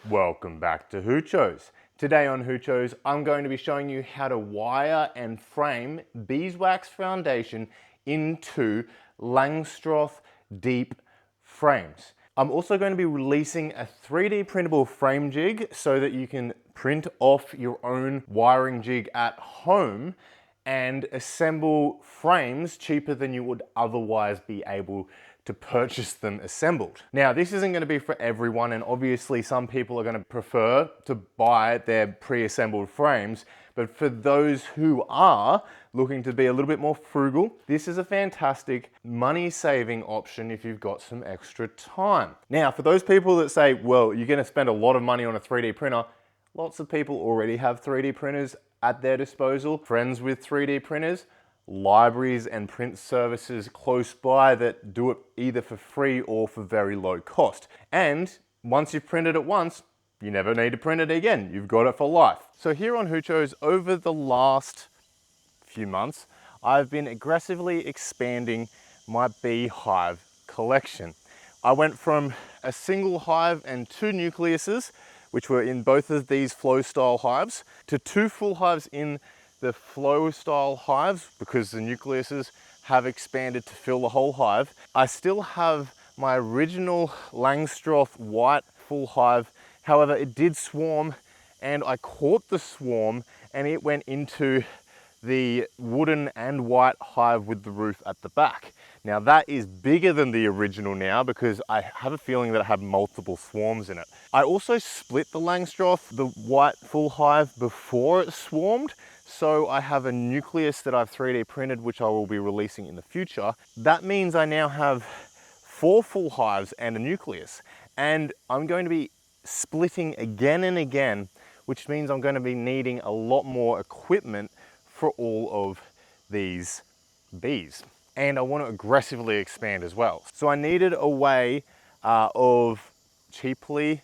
Welcome back to Hoochos. Today on Hoochos, I'm going to be showing you how to wire and frame beeswax foundation into Langstroth deep frames. I'm also going to be releasing a 3D printable frame jig so that you can print off your own wiring jig at home and assemble frames cheaper than you would otherwise be able to purchase them assembled. Now, this isn't going to be for everyone, and obviously some people are going to prefer to buy their pre-assembled frames, but for those who are looking to be a little bit more frugal, this is a fantastic money-saving option if you've got some extra time. Now, for those people that say, well, you're going to spend a lot of money on a 3D printer, lots of people already have 3D printers at their disposal, friends with 3D printers, libraries and print services close by that do it either for free or for very low cost. And once you've printed it once, you never need to print it again. You've got it for life. So here on Hoochos, over the last few months, I've been aggressively expanding my Beehive collection. I went from a single hive and 2 nucleuses, which were in both of these flow style hives, to 2 full hives in the flow style hives because the nucleuses have expanded to fill the whole hive. I still have my original Langstroth white full hive. However, it did swarm and I caught the swarm and it went into the wooden and white hive with the roof at the back. Now that is bigger than the original now because I have a feeling that I have multiple swarms in it. I also split the Langstroth, the white full hive, before it swarmed. So I have a nucleus that I've 3D printed, which I will be releasing in the future. That means I now have 4 full hives and a nucleus. And I'm going to be splitting again and again, which means I'm going to be needing a lot more equipment for all of these bees. And I want to aggressively expand as well. So I needed a way of cheaply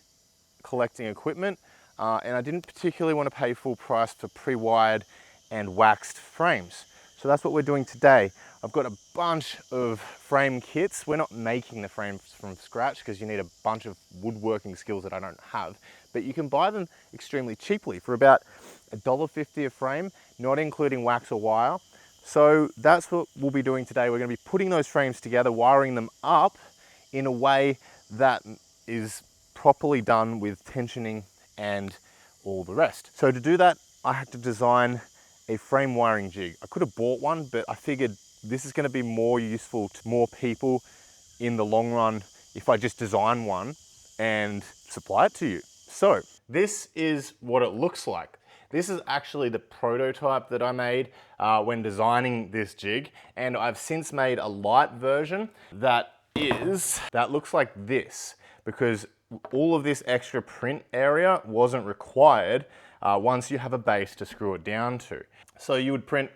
collecting equipment. And I didn't particularly want to pay full price for pre-wired and waxed frames. So that's what we're doing today. I've got a bunch of frame kits. We're not making the frames from scratch because you need a bunch of woodworking skills that I don't have, but you can buy them extremely cheaply for about $1.50 a frame, not including wax or wire. So that's what we'll be doing today. We're going to be putting those frames together, wiring them up in a way that is properly done with tensioning and all the rest. So to do that, I had to design a frame wiring jig. I could have bought one, but I figured this is going to be more useful to more people in the long run if I just design one and supply it to you. So this is what it looks like. This is actually the prototype that I made when designing this jig, and I've since made a light version that looks like this, because all of this extra print area wasn't required once you have a base to screw it down to. So you would print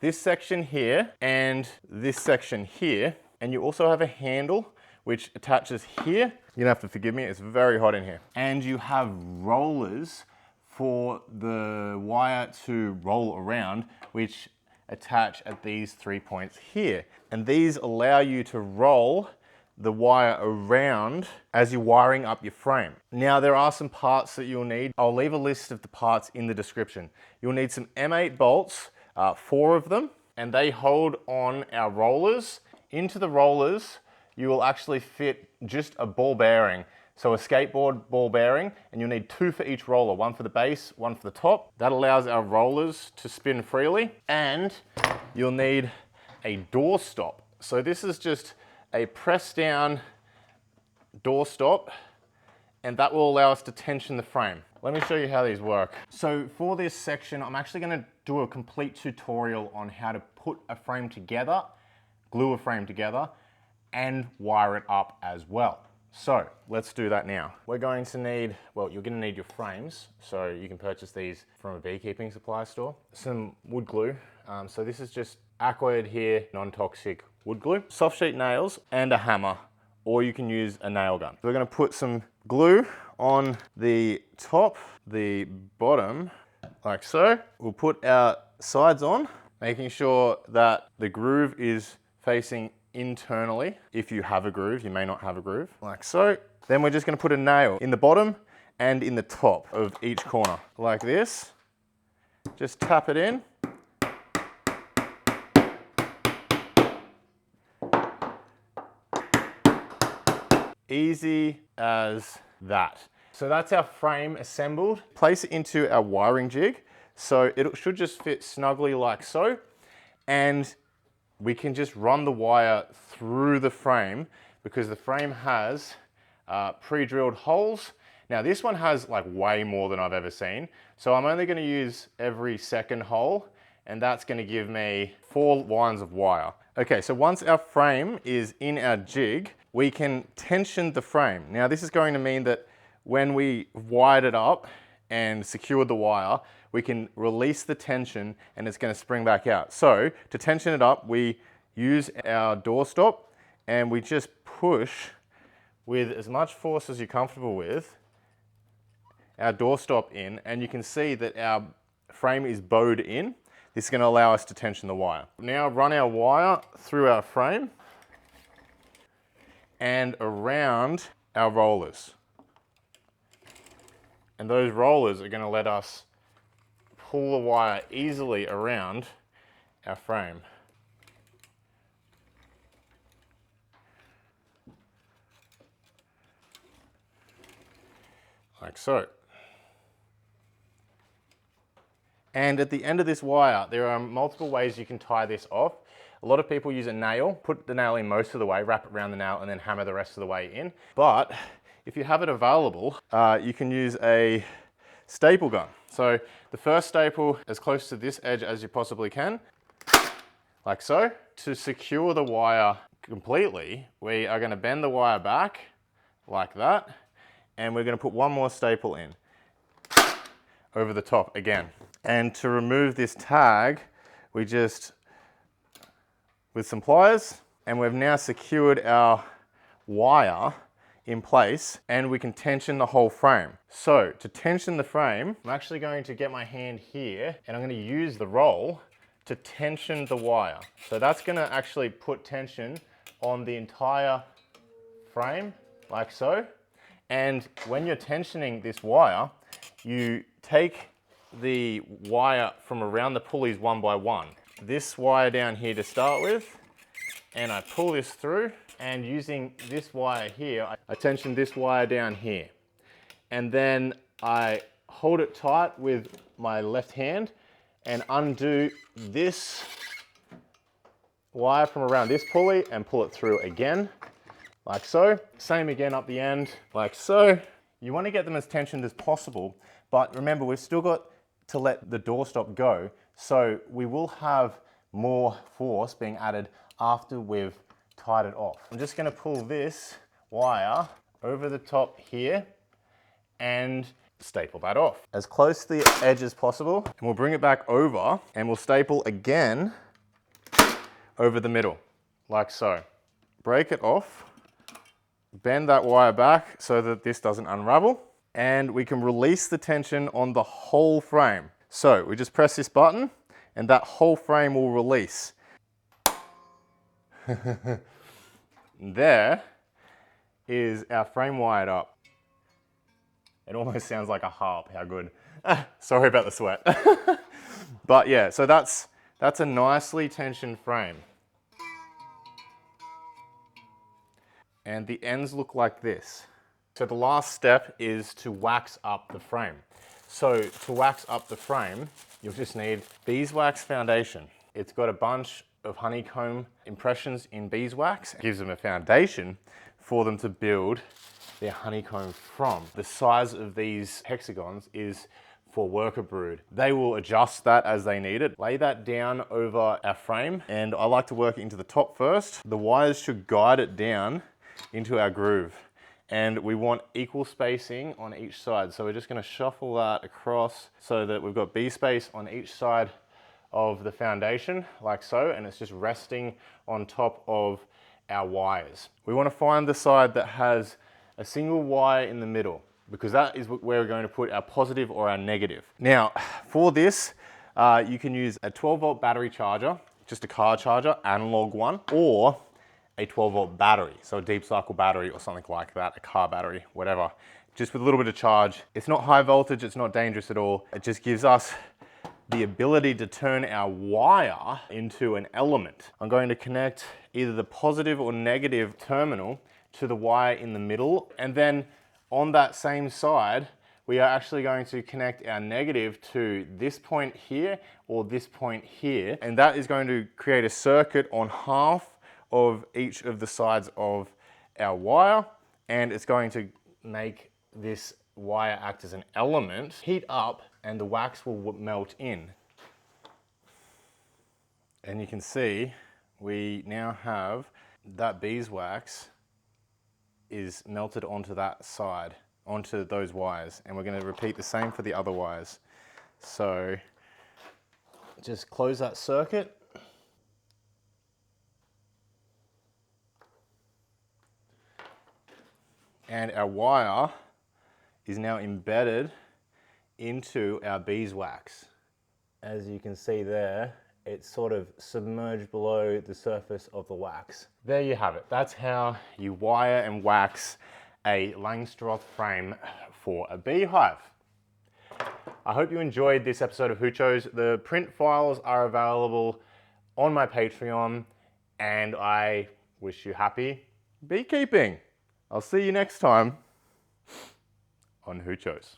this section here and this section here, and you also have a handle which attaches here. You're gonna have to forgive me, it's very hot in here. And you have rollers for the wire to roll around, which attach at these 3 points here. And these allow you to roll the wire around as you're wiring up your frame. Now there are some parts that you'll need. I'll leave a list of the parts in the description. You'll need some M8 bolts, 4 of them, and they hold on our rollers. Into the rollers, you will actually fit just a ball bearing. So a skateboard ball bearing, and you'll need 2 for each roller, 1 for the base, 1 for the top. That allows our rollers to spin freely. And you'll need a door stop. So this is just a press down door stop, and that will allow us to tension the frame. Let me show you how these work. So for this section, I'm actually gonna do a complete tutorial on how to put a frame together, glue a frame together, and wire it up as well. So let's do that now. We're going to need, well, you're gonna need your frames. So you can purchase these from a beekeeping supply store. Some wood glue. So this is just Aqua Adhere non-toxic wood glue, soft sheet nails, and a hammer, or you can use a nail gun. We're gonna put some glue on the top, the bottom, like so. We'll put our sides on, making sure that the groove is facing internally. If you have a groove, you may not have a groove, like so. Then we're just gonna put a nail in the bottom and in the top of each corner, like this. Just tap it in. Easy as that. So that's our frame assembled. Place it into our wiring jig. So it should just fit snugly like so. And we can just run the wire through the frame because the frame has pre-drilled holes. Now this one has like way more than I've ever seen. So I'm only gonna use every second hole, and that's gonna give me 4 lines of wire. Okay, so once our frame is in our jig, we can tension the frame. Now this is going to mean that when we wired it up and secured the wire, we can release the tension and it's going to spring back out. So to tension it up, we use our doorstop and we just push with as much force as you're comfortable with our doorstop in, and you can see that our frame is bowed in. This is going to allow us to tension the wire. Now run our wire through our frame and around our rollers. And those rollers are going to let us pull the wire easily around our frame. Like so. And at the end of this wire, there are multiple ways you can tie this off. A lot of people use a nail, put the nail in most of the way, wrap it around the nail, and then hammer the rest of the way in. But if you have it available, you can use a staple gun. So the first staple as close to this edge as you possibly can, like so. To secure the wire completely, we are going to bend the wire back like that, and we're going to put one more staple in over the top again. And to remove this tag, we just, with some pliers, and we've now secured our wire in place, and we can tension the whole frame. So to tension the frame, I'm actually going to get my hand here and I'm going to use the roll to tension the wire. So that's going to actually put tension on the entire frame like so. And when you're tensioning this wire, you take the wire from around the pulleys one by one. This wire down here to start with, and I pull this through, and using this wire here, I tension this wire down here. And then I hold it tight with my left hand and undo this wire from around this pulley and pull it through again, like so. Same again up the end, like so. You want to get them as tensioned as possible, but remember, we've still got to let the doorstop go, so we will have more force being added after we've tied it off. I'm just going to pull this wire over the top here and staple that off as close to the edge as possible, and we'll bring it back over and we'll staple again over the middle like so. Break it off, bend that wire back so that this doesn't unravel, and we can release the tension on the whole frame. So we just press this button and that whole frame will release. There is our frame wired up. It almost sounds like a harp, how good. Sorry about the sweat. But yeah, so that's a nicely tensioned frame. And the ends look like this. So the last step is to wax up the frame. So to wax up the frame, you'll just need beeswax foundation. It's got a bunch of honeycomb impressions in beeswax. It gives them a foundation for them to build their honeycomb from. The size of these hexagons is for worker brood. They will adjust that as they need it. Lay that down over our frame, and I like to work it into the top first. The wires should guide it down into our groove, and we want equal spacing on each side. So we're just going to shuffle that across so that we've got bee space on each side of the foundation like so, and it's just resting on top of our wires. We want to find the side that has a single wire in the middle, because that is where we're going to put our positive or our negative. Now for this, you can use a 12-volt battery charger, just a car charger, analog one, or a 12-volt battery, so a deep cycle battery or something like that, a car battery, whatever. just with a little bit of charge. It's not high voltage, it's not dangerous at all. It just gives us the ability to turn our wire into an element. I'm going to connect either the positive or negative terminal to the wire in the middle, and then on that same side, we are actually going to connect our negative to this point here or this point here, and that is going to create a circuit on half of each of the sides of our wire, and it's going to make this wire act as an element, heat up, and the wax will melt in. And you can see we now have that beeswax is melted onto that side, onto those wires, and we're going to repeat the same for the other wires. So just close that circuit. And our wire is now embedded into our beeswax. As you can see there, it's sort of submerged below the surface of the wax. There you have it. That's how you wire and wax a Langstroth frame for a beehive. I hope you enjoyed this episode of Hoochos. The print files are available on my Patreon, and I wish you happy beekeeping. I'll see you next time on Hoochos.